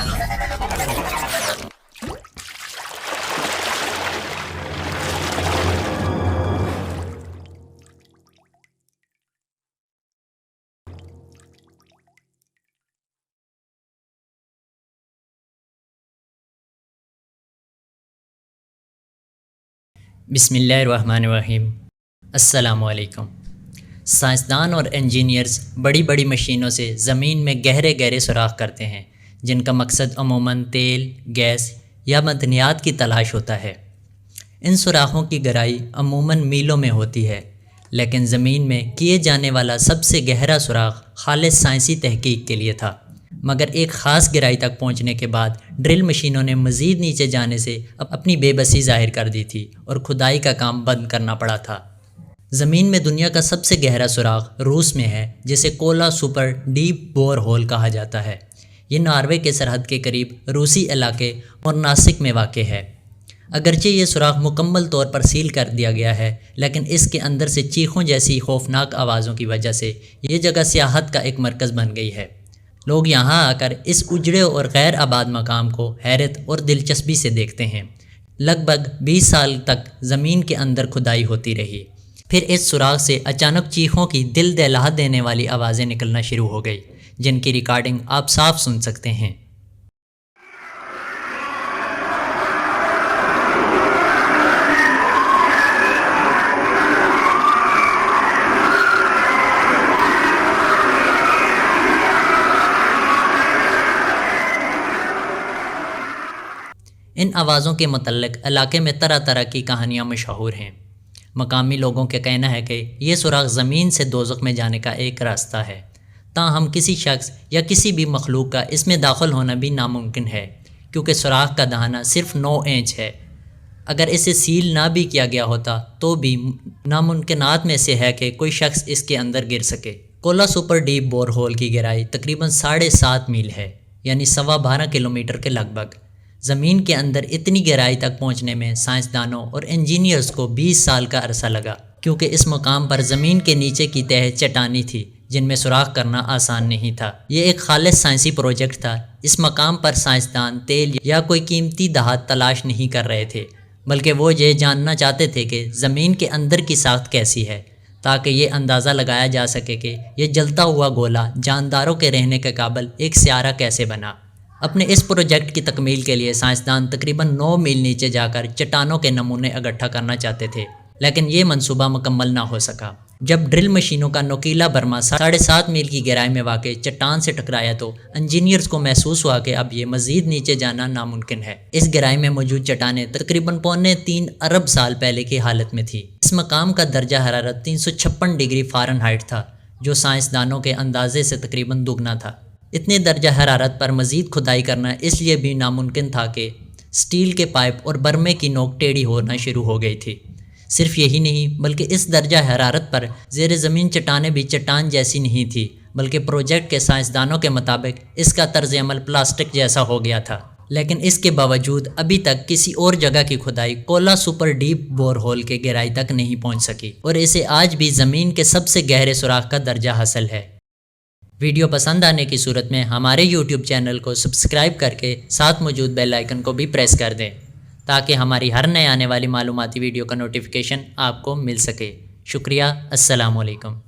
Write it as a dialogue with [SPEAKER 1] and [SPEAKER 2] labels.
[SPEAKER 1] بسم اللہ الرحمن الرحیم۔ السلام علیکم۔ سائنسدان اور انجینئرز بڑی بڑی مشینوں سے زمین میں گہرے گہرے سوراخ کرتے ہیں، جن کا مقصد عموماً تیل، گیس یا معدنیات کی تلاش ہوتا ہے۔ ان سوراخوں کی گہرائی عموماً میلوں میں ہوتی ہے، لیکن زمین میں کیے جانے والا سب سے گہرا سوراخ خالص سائنسی تحقیق کے لیے تھا، مگر ایک خاص گہرائی تک پہنچنے کے بعد ڈرل مشینوں نے مزید نیچے جانے سے اپنی بے بسی ظاہر کر دی تھی اور کھدائی کا کام بند کرنا پڑا تھا۔ زمین میں دنیا کا سب سے گہرا سوراخ روس میں ہے، جسے کولا سپر ڈیپ بور ہول کہا جاتا ہے۔ یہ ناروے کے سرحد کے قریب روسی علاقے اور ناسک میں واقع ہے۔ اگرچہ یہ سوراخ مکمل طور پر سیل کر دیا گیا ہے، لیکن اس کے اندر سے چیخوں جیسی خوفناک آوازوں کی وجہ سے یہ جگہ سیاحت کا ایک مرکز بن گئی ہے۔ لوگ یہاں آ کر اس اجڑے اور غیر آباد مقام کو حیرت اور دلچسپی سے دیکھتے ہیں۔ لگ بھگ 20 سال تک زمین کے اندر کھدائی ہوتی رہی، پھر اس سوراخ سے اچانک چیخوں کی دل دہلا دینے والی آوازیں نکلنا شروع ہو گئی، جن کی ریکارڈنگ آپ صاف سن سکتے ہیں۔ ان آوازوں کے متعلق علاقے میں طرح طرح کی کہانیاں مشہور ہیں۔ مقامی لوگوں کا کہنا ہے کہ یہ سوراخ زمین سے دوزخ میں جانے کا ایک راستہ ہے، تاہم کسی شخص یا کسی بھی مخلوق کا اس میں داخل ہونا بھی ناممکن ہے، کیونکہ سوراخ کا دہانہ صرف 9 انچ ہے۔ اگر اسے سیل نہ بھی کیا گیا ہوتا تو بھی ناممکنات میں سے ہے کہ کوئی شخص اس کے اندر گر سکے۔ کولا سپر ڈیپ بور ہول کی گہرائی تقریباً 7.5 میل ہے، یعنی 12.25 کلومیٹر کے لگ بھگ۔ زمین کے اندر اتنی گہرائی تک پہنچنے میں سائنسدانوں اور انجینئرز کو 20 سال کا عرصہ لگا، کیونکہ اس مقام پر زمین کے نیچے کی تہہ چٹانی تھی، جن میں سوراخ کرنا آسان نہیں تھا۔ یہ ایک خالص سائنسی پروجیکٹ تھا۔ اس مقام پر سائنسدان تیل یا کوئی قیمتی دھات تلاش نہیں کر رہے تھے، بلکہ وہ یہ جاننا چاہتے تھے کہ زمین کے اندر کی ساخت کیسی ہے، تاکہ یہ اندازہ لگایا جا سکے کہ یہ جلتا ہوا گولا جانداروں کے رہنے کے قابل ایک سیارہ کیسے بنا۔ اپنے اس پروجیکٹ کی تکمیل کے لیے سائنسدان تقریباً 9 میل نیچے جا کر چٹانوں کے نمونے اکٹھا کرنا چاہتے تھے، لیکن یہ منصوبہ مکمل نہ ہو سکا۔ جب ڈرل مشینوں کا نوکیلا برما 7.5 میل کی گہرائی میں واقع چٹان سے ٹکرایا تو انجینئرز کو محسوس ہوا کہ اب یہ مزید نیچے جانا ناممکن ہے۔ اس گہرائی میں موجود چٹانیں تقریباً 3.25 ارب سال پہلے کی حالت میں تھی۔ اس مقام کا درجہ حرارت 356 ڈگری فارنہائٹ تھا، جو سائنسدانوں کے اندازے سے تقریباً دگنا تھا۔ اتنے درجہ حرارت پر مزید کھدائی کرنا اس لیے بھی ناممکن تھا کہ سٹیل کے پائپ اور برمے کی نوک ٹیڑھی ہونا شروع ہو گئی تھی۔ صرف یہی نہیں، بلکہ اس درجہ حرارت پر زیر زمین چٹانیں بھی چٹان جیسی نہیں تھی، بلکہ پروجیکٹ کے سائنسدانوں کے مطابق اس کا طرز عمل پلاسٹک جیسا ہو گیا تھا۔ لیکن اس کے باوجود ابھی تک کسی اور جگہ کی کھدائی کولا سپر ڈیپ بور ہول کے گہرائی تک نہیں پہنچ سکی، اور اسے آج بھی زمین کے سب سے گہرے سوراخ کا درجہ حاصل ہے۔ ویڈیو پسند آنے کی صورت میں ہمارے یوٹیوب چینل کو سبسکرائب کر کے ساتھ موجود بیل آئیکن کو بھی پریس کر دیں، تاکہ ہماری ہر نئے آنے والی معلوماتی ویڈیو کا نوٹیفیکیشن آپ کو مل سکے۔ شکریہ۔ السلام علیکم۔